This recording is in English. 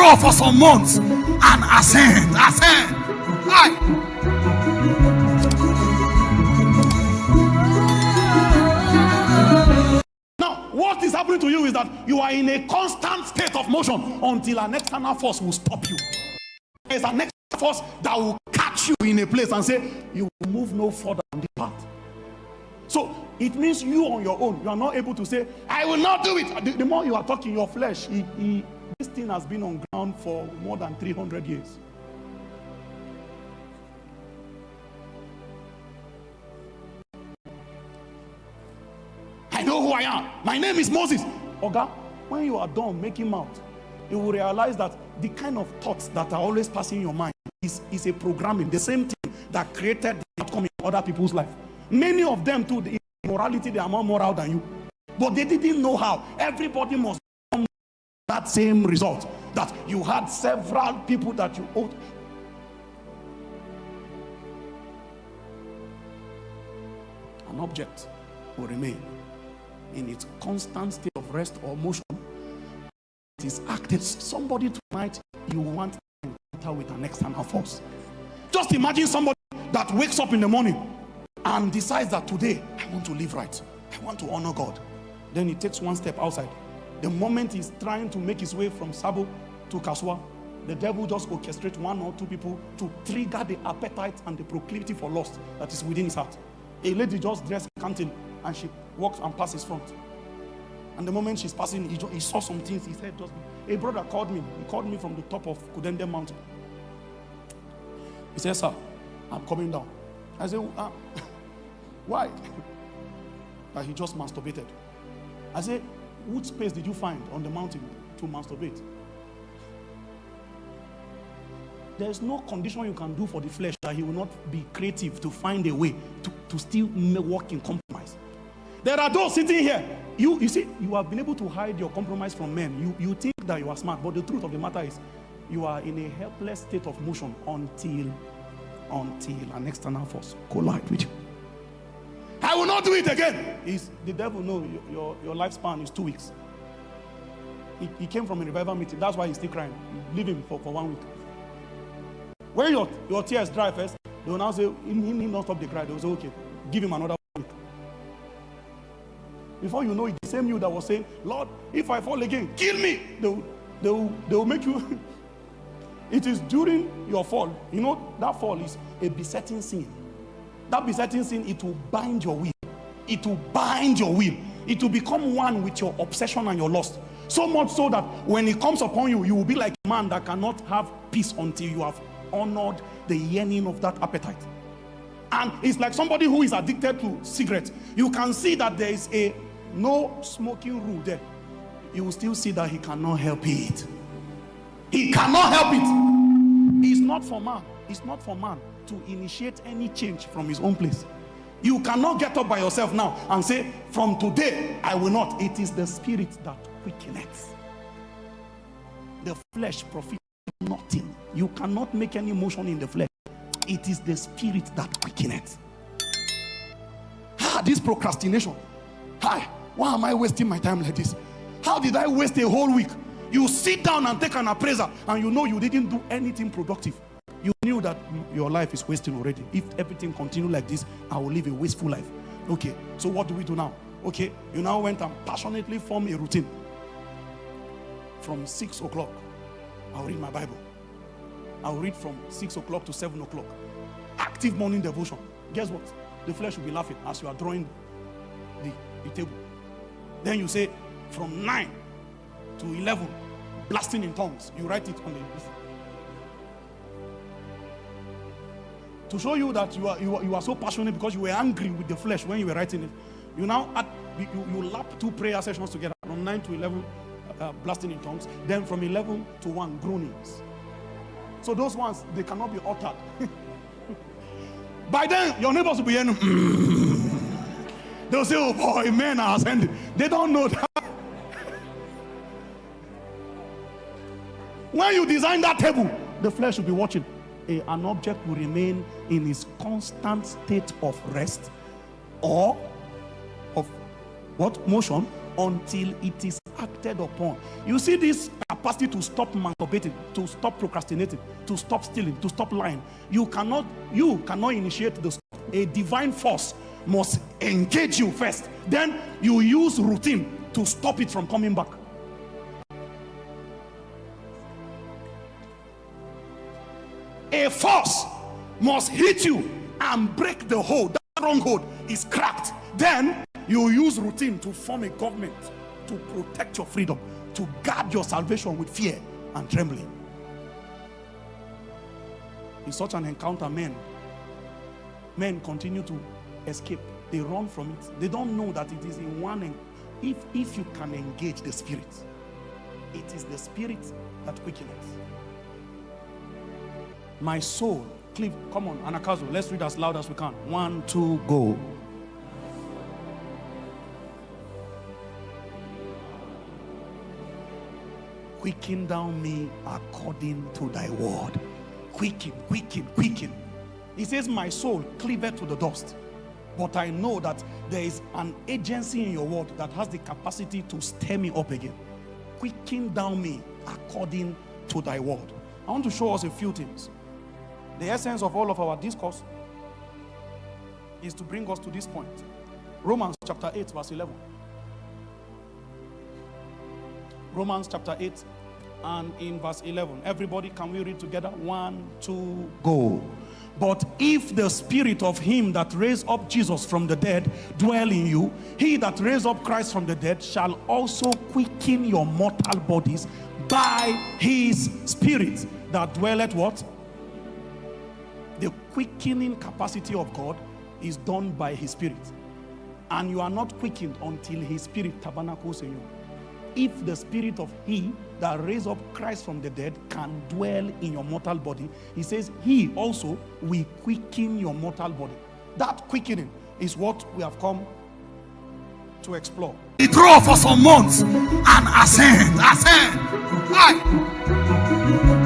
crawl for some months and ascend. Why? Now, what is happening to you is that you are in a constant state of motion until an external force will stop you. There's an external force that will catch you in a place and say, you will move no further on the path. So it means you on your own, you are not able to say, I will not do it. The more you are talking, your flesh, this thing has been on ground for more than 300 years. I know who I am. My name is Moses. Oga, when you are done making mouth, you will realize that the kind of thoughts that are always passing your mind is a programming, the same thing that created the outcome in other people's life. Many of them too, in morality, they are more moral than you. But they didn't know how. Everybody must come that same result. That you had several people that you owed. An object will remain in its constant state of rest or motion. It is acted. Somebody tonight, you want to encounter with an external force. Just imagine somebody that wakes up in the morning and decides that today, I want to live right. I want to honor God. Then he takes one step outside. The moment he's trying to make his way from Sabo to Kaswa, the devil just orchestrates one or two people to trigger the appetite and the proclivity for lust that is within his heart. A lady just dressed canting and she walks and passes front. And the moment she's passing, he saw some things. He said, a brother called me. He called me from the top of Kudende Mountain. He said, sir, I'm coming down. I said, why? He just masturbated. I said, which space did you find on the mountain to masturbate? There's no condition you can do for the flesh that he will not be creative to find a way to still walk in compromise. There are those sitting here. You see, you have been able to hide your compromise from men. You think that you are smart, but the truth of the matter is you are in a helpless state of motion until an external force collide with you. I will not do it again. The devil knows your lifespan is 2 weeks. He came from a revival meeting. That's why he's still crying. Leave him for 1 week. When your tears dry first, they will now say, he not stop the cry. They will say, okay, give him another week. Before you know it, the same you that was saying, Lord, if I fall again, kill me. They will make you. It is during your fall. You know, that fall is a besetting sin. That besetting sin, it will bind your will. It will bind your will. It will become one with your obsession and your lust. So much so that when it comes upon you, you will be like a man that cannot have peace until you have honored the yearning of that appetite. And it's like somebody who is addicted to cigarettes. You can see that there is a no smoking rule there. You will still see that he cannot help it. He cannot help it. It's not for man. It's not for man to initiate any change from his own place. You cannot get up by yourself now and say, from today, I will not. It is the spirit that quickeneth. The flesh profits nothing. You cannot make any motion in the flesh. It is the spirit that quickeneth. This procrastination. Why am I wasting my time like this? How did I waste a whole week? You sit down and take an appraiser and you know you didn't do anything productive. You knew that your life is wasting already. If everything continues like this, I will live a wasteful life. Okay, so what do we do now? Okay, you now went and passionately formed a routine. From 6 o'clock, I'll read my Bible. I'll read from 6 o'clock to 7 o'clock. Active morning devotion. Guess what? The flesh will be laughing as you are drawing the table. Then you say, from 9 to 11, blasting in tongues. You write it on the list. To show you that you are so passionate because you were angry with the flesh when you were writing it. You now you lap 2 prayer sessions together. From 9 to 11, blasting in tongues. Then from 11 to 1, groanings. So those ones, they cannot be uttered. By then, your neighbors will be in. They'll say, oh boy, men are ascending. They don't know that. When you design that table, the flesh will be watching. An object will remain in its constant state of rest or of what? Motion until it is acted upon. You see this capacity to stop masturbating, to stop procrastinating, to stop stealing, to stop lying. You cannot initiate the stop. A divine force must engage you first. Then you use routine to stop it from coming back. A force must hit you and break the hold. That stronghold is cracked. Then you use routine to form a government to protect your freedom, to guard your salvation with fear and trembling. In such an encounter, men continue to escape. They run from it. They don't know that it is in one end. If you can engage the spirit, it is the spirit that quickens. My soul, Cliff, come on, Anakazo, let's read as loud as we can. 1, 2, go. Quicken down me according to thy word. Quicken, quicken, quicken. He says, my soul cleaveth to the dust. But I know that there is an agency in your word that has the capacity to stir me up again. Quicken down me according to thy word. I want to show us a few things. The essence of all of our discourse is to bring us to this point. Romans chapter 8 verse 11. Romans chapter 8 and in verse 11. Everybody, can we read together? 1, 2, go. But if the spirit of him that raised up Jesus from the dead dwell in you, he that raised up Christ from the dead shall also quicken your mortal bodies by his spirit that dwelleth what? The quickening capacity of God is done by his spirit. And you are not quickened until his spirit tabernacles in you. If the spirit of he that raised up Christ from the dead can dwell in your mortal body, he says he also will quicken your mortal body. That quickening is what we have come to explore. He drove for some months and ascend. Why?